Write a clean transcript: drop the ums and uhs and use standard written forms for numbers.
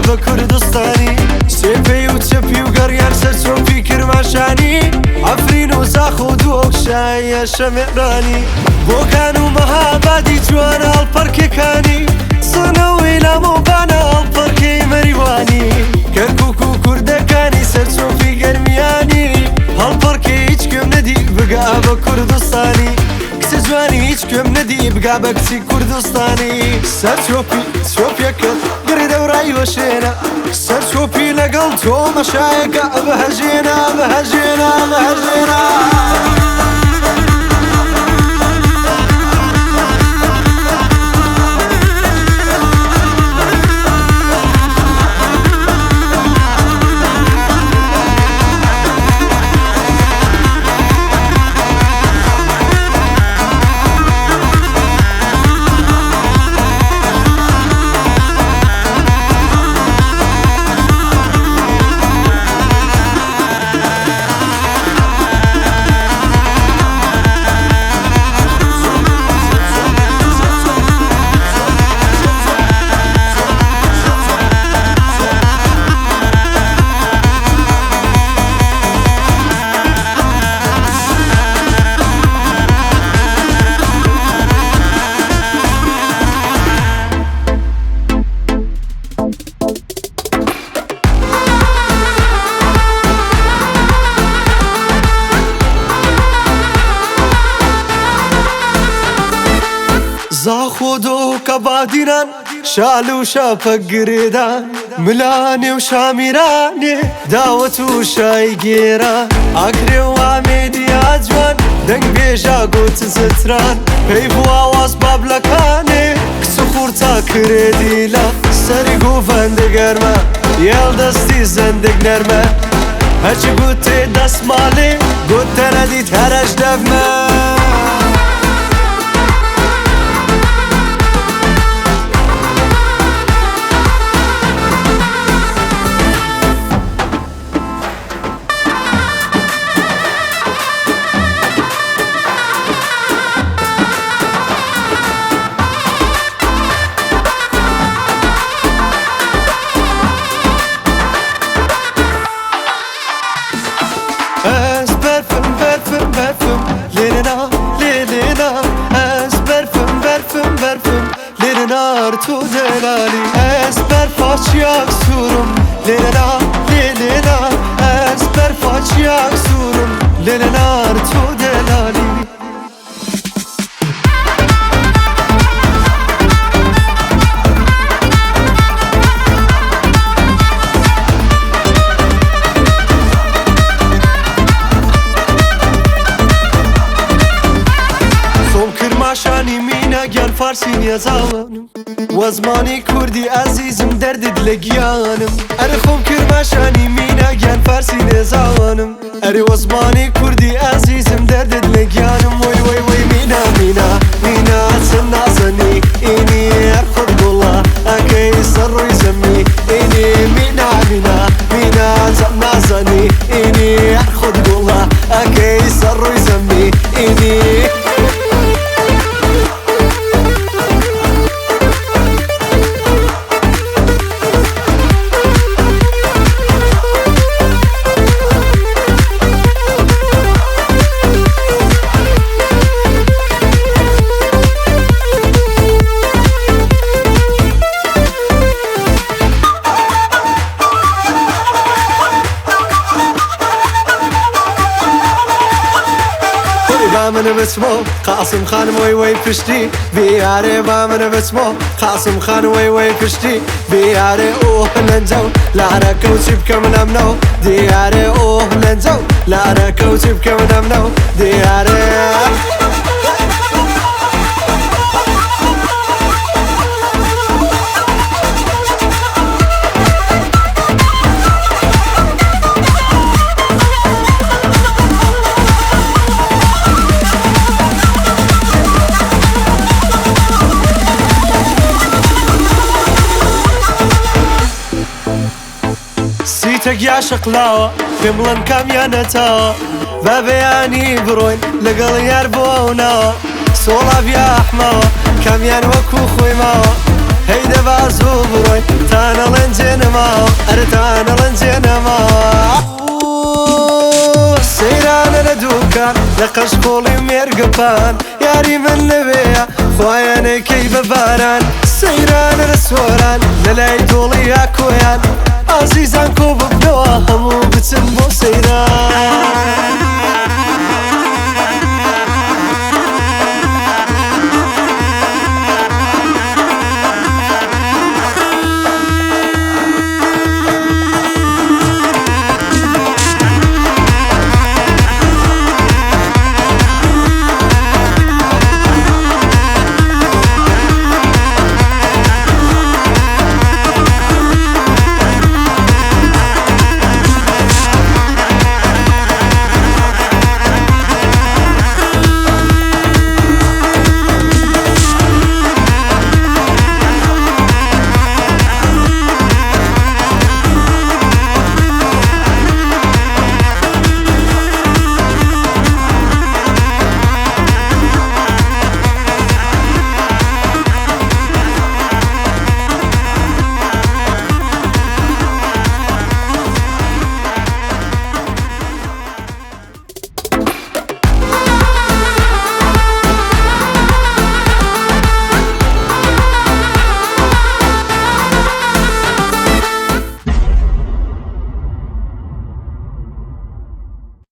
بە کوردستانی سێپەی و چەپی و گەڕیان سەر چۆپی کرماشانی ئەفرین و زاخ و دۆکشایە شەمێرانی بۆکان و مەهابادی جوانە هەڵپەرکێکانی سنەوەی لامۆبانە هەڵپەرکەی مەریوانی کەرکووک و کوردەکانی سەر چۆپی گەرمیانی هەڵپەرکەی هیچ کوێم نەدی بگا بە کوردستانی کچە جوانی هیچ کوێم نەدی بگا بە کچی کوردستانی سەر چۆپیەکەت گڕی دەورایی وەشێنە سەر چۆپی لەگەڵ تۆ مەشایەکە بەهەژێنە بەهەژێنە بەهەژێنە زاخۆ دۆکە بادیران شال و شاپەک گرێدان ملانێ و شامیرانێ داوەت و شای گێران ئاگرێ و ئامێدیا جوان دەنگ بێژا گوت زتران پێی بواواز بابلەکانێ کچ و خوورتا کرێ دیلە سەری گوڤەندە گەرمە یاڵ دەستی زەندێک نەرمە هەرچی گوتێ دەسماڵێ گوت تەنەدیت هەرەش دەفمە تو دلالی از برفاچیاک سورم لیلنا لیلنا از برفاچیاک سورم لیلنا تو دلالی صوم کرماشانی مینا گل فارسی نیازانم وەزمانی کوردی ئازیزم دەردت لە گیانم ئەرە خۆم کرماشانی مینا گیان فارسی نێزاوانم ئەرێ وەزمانی کوردی ئازیزم دەردت لە گیانم وەی وەی وەی مینا مینا مینا چەند نازەنی ئینی هەر خۆت گوڵە ئەکەی سەر ڕووی زەمی ئینی مینا مینا مینا چەند نازەنی ئینی هەر خۆت گوڵە ئەکەی سەر ڕووی زەمی ئینی من بسمو قاسم خان وی وی پشتی بیاره با من بسمو قاسم خان وی وی پشتی بیاره اوه لنجو لارا کوچی بکم نمنو دیاره اوه لنجو لارا کوچی بکم نمنو دیاره سیتەک یا شەقلاوە پێم بڵێن کامیانەتەوە بە بەیانی بڕۆین لەگەڵ یار بۆ ئەو ناوە سۆڵاو یا ئەحمەوە کامیان وەکو خۆی ماوە هيدا بازو بروي تانا لنجنما أرتانا لنجنما سيرانا لدوكان لقش قولي ميرقبان ياري من نبيا خواياني كي بباران سيرانا لسوران للاي دولي اكويان عزيزان كوب بنوا همو بتنبو سيران